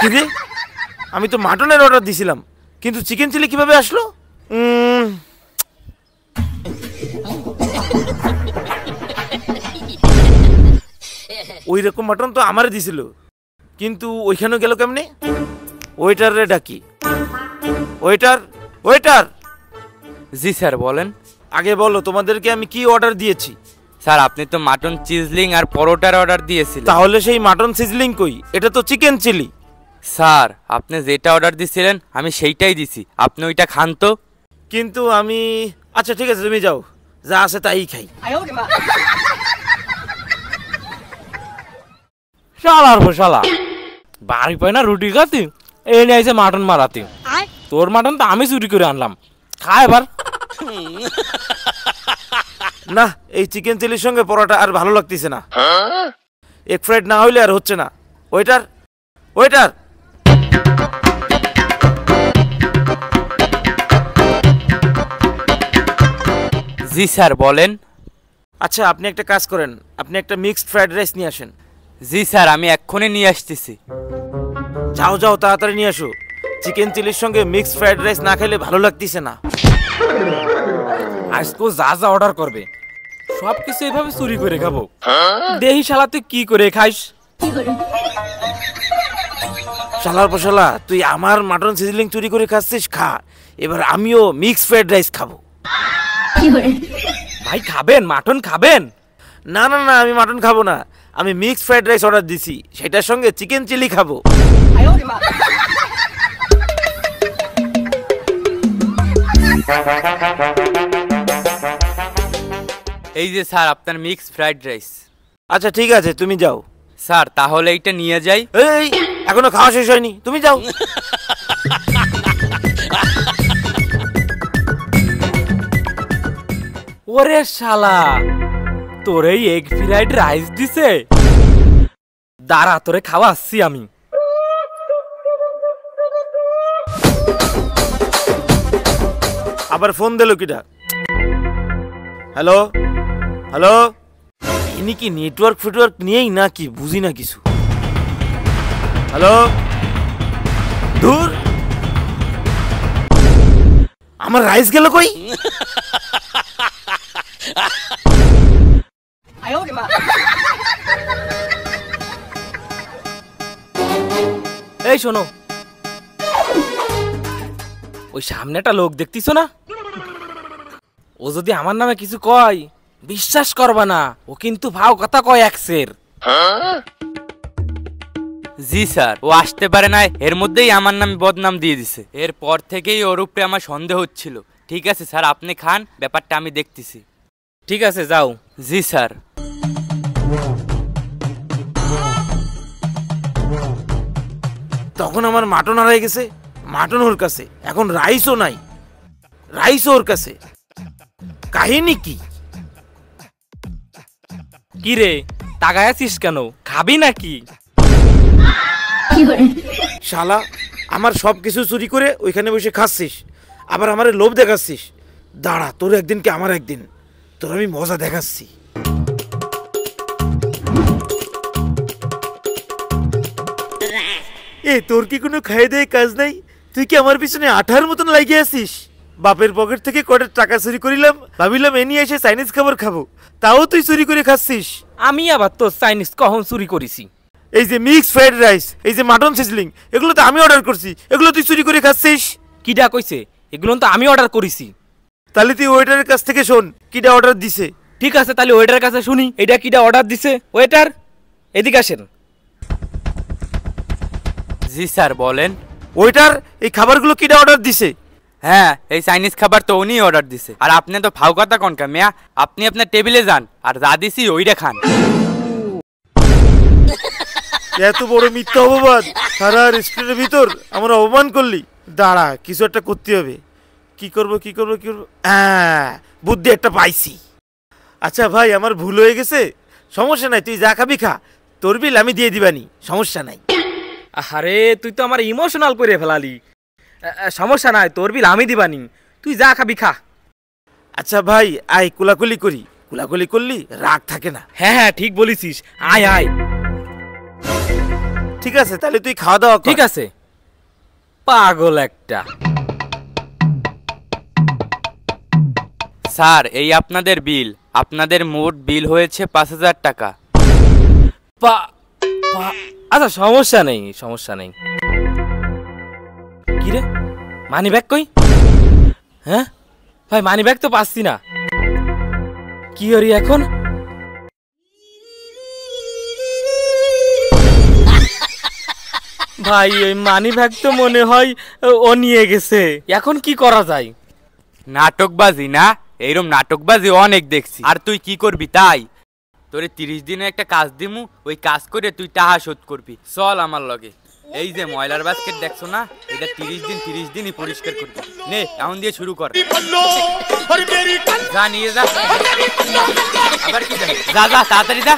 কিরে, আমি তো মাটনের অর্ডার দিয়েছিলাম, কিন্তু চিকেন চিলি কিভাবে আসলো? ওই রকম মাটন তো আমারে দিছিল, কিন্তু ওইখানেও গেল কেমনে? ওয়েটার রে ডাকি। Waiter, waiter. জি স্যার বলেন। আগে বলো তোমাদেরকে আমি কি অর্ডার দিয়েছি? স্যার আপনি তো মাটন চিজলিং আর পরোটার অর্ডার দিয়েছিলেন। তাহলে সেই মাটন সিজলিং কই? এটা তো চিকেন চিলি। স্যার আপনি যেটা অর্ডার দিছিলেন আমি সেইটাই দিছি, আপনি ওইটা খান তো। কিন্তু আমি, আচ্ছা ঠিক আছে তুমি যাও, যা আছে তাই খাই। শালার শালা বাড়ি পায় না রুটি খাতি, এ নিয়ে আইছে মাটন মারাতি। তোর মাটন তো আমি চুরি করে আনলাম, খা এবার। না, এই চিকেন চিলির সঙ্গে পরোটা আর ভালো লাগতেছে না। এগ ফ্রাইড না হইলে আর হচ্ছে না। Waiter, waiter. জি স্যার বলেন। আচ্ছা আপনি একটা কাজ করেন, আপনি একটা মিক্সড ফ্রাইড রাইস নিয়ে আসেন। জি স্যার আমি এক্ষুনি নিয়ে আসতেছি। যাও যাও তাড়াতাড়ি নিয়ে আসো, চিকেন চিলির সঙ্গে মিক্সড ফ্রাইড রাইস না খেলে ভালো লাগতেছে না। আজকে যা যা অর্ডার করবে সব কিছু এইভাবে চুরি করে খাবো। দেহি শালা তুই কি করে খাইস? শালার পশালা, তুই আমার মাটন সিজলিং চুরি করে খাচ্ছিস, খা। এবার আমিও মিক্সড ফ্রাইড রাইস খাবো। ভাই খাবেন মাটন খাবেন? না না না, আমি মাটন খাবো না, আমি মিক্সড ফ্রাইড রাইস অর্ডার দিছি, সেটার সঙ্গে চিকেন চিলি খাবো। এই যে স্যার আপনার মিক্স ফ্রাইড রাইস। আচ্ছা ঠিক আছে তুমি যাও। স্যার তাহলে এইটা নিয়ে যাই। এই এখনো খাওয়া শেষ হয়নি, তুমি যাও। ওরে শালা, তোর এই এগ ফ্রাইড রাইস দিছে, দাঁড়া তোরে খাওয়াচ্ছি আমি। আবার ফোন দিল কিটা? হ্যালো হ্যালো, ইনি কি নেটওয়ার্ক ফেটওয়ার্ক নিয়েই না কি, বুঝি না কিছু। হ্যালো, দূর, আমার রাইস গেল কই? এই শোনো, ওই সামনে একটা লোক দেখতিস না, ও যদি আমার নামে কিছু কয় বিশ্বাস করবা না, ও কিন্তু ভাও কথা কয় একসের। জি স্যার, ও আসতে পারে না, এর মধ্যেই আমার নামে বদনাম দিয়ে দিছে। এরপর থেকেই ওর উপরে আমার সন্দেহ হচ্ছিল। ঠিক আছে স্যার আপনি খান, ব্যাপারটা আমি দেখতেছি। ঠিক আছে যাও। জি স্যার। তখন আমার মাটন হারাই গেছে, মাটন ওর কাছে, এখন রাইসও নাই, রাইসও ওর কাছে। কাহিনী কি? কি রে তাকায় আছিস কেন, খাবি নাকি? শালা, আমার সব কিছু চুরি করে ওইখানে বসে খাচ্ছিস, আবার আমার লোভ দেখাচ্ছিস। দাঁড়া, তোর একদিন কি আমার একদিন, তোর আমি মজা দেখাচ্ছি। এ তোর কি কোনো খাই দেয় কাজ নাই? তুই কি আমার পিছনে আঠার মতন লাগিয়ে আছিস? বাপের পকেট থেকে কটার টাকা চুরি করিলাম, ভাবিলাম এ নিয়ে এসে চাইনিজ খাবার খাবো, তাও তুই চুরি করে খাচ্ছিস। আমি আবার তো চাইনিজ কখন চুরি করেছি? এই যে মিক্স ফ্রাইড রাইস, এই যে মাটন সিজলিং, এগুলো তো আমি অর্ডার করছি, এগুলো তুই চুরি করে খাচ্ছিস। কিডা কইছে? এগুলো তো আমি অর্ডার করেছি। তাহলে তুই ওয়েটারের কাছ থেকে শোন কিডা অর্ডার দিছে। ঠিক আছে তাহলে ওয়েটারের কাছে শুনি, এটা কিডা অর্ডার দিছে। ওয়েটার এদিকে আসেন। জি স্যার বলেন। ওয়েটার, এই খাবারগুলো কিডা অর্ডার দিছে? হ্যাঁ এই চাইনিজ খাবার তো উনি অর্ডার দিছে। আর আপনি তো ফাউ কথা কনকা মিয়া, আপনি আপনার টেবিলে যান আর যা দিছি ওইটা খান। এত বড় মিথ্যা অপবাদ সারা রেস্টুরেন্টের ভিতর আমার অপমান করলি। দাঁড়া, কিছু একটা করতে হবে। কি করব কি করব কি করব, হ্যাঁ বুদ্ধি একটা পাইছি। আচ্ছা ভাই, আমার ভুল হয়ে গেছে, সমস্যা নাই, তুই যা খাবি খা, তোর বিল আমি দিয়ে দিবানি, সমস্যা নাই। আরে তুই তো আমার ইমোশনাল করে ফেলালি। সমস্যা নাই, তোর বিল আমি দিবানি, তুই যা খাবি খা। আচ্ছা ভাই আয়, কোলাকুলি করি, কোলাকুলি করলি রাগ থাকে না। হ্যাঁ হ্যাঁ ঠিক বলেছিস, আয় আয়। ঠিক আছে, তাহলে তুই খাওয়া দাওয়া কর। ঠিক আছে, পাগল একটা। স্যার এই আপনাদের বিল, আপনাদের মোট বিল হয়েছে 5,000 টাকা। আচ্ছা সমস্যা নেই, সমস্যা নেই। কি রে, মানি ব্যাগ কই? হ্যাঁ ভাই, মানি ব্যাগ তো পাচ্ছি না, কি করি এখন? ভাই ওই মানি ব্যাগ তো মনে হয় ও নিয়ে গেছে, এখন কি করা যায়? নাটকবাজি না, এইরকম নাটকবাজি অনেক দেখছি। আর তুই কি করবি তাই? তোরে 30 দিনে একটা কাজ দিমু, ওই কাজ করে তুই টাকা শোধ করবি। চল আমার লগে। এই যে ময়লার বাস্কেট দেখছো না, এটা 30 দিনই পরিষ্কার করবি। নে এখন দিয়ে শুরু কর। যা নিয়ে যা, আবার কি যা, যা তাড়াতাড়ি যা।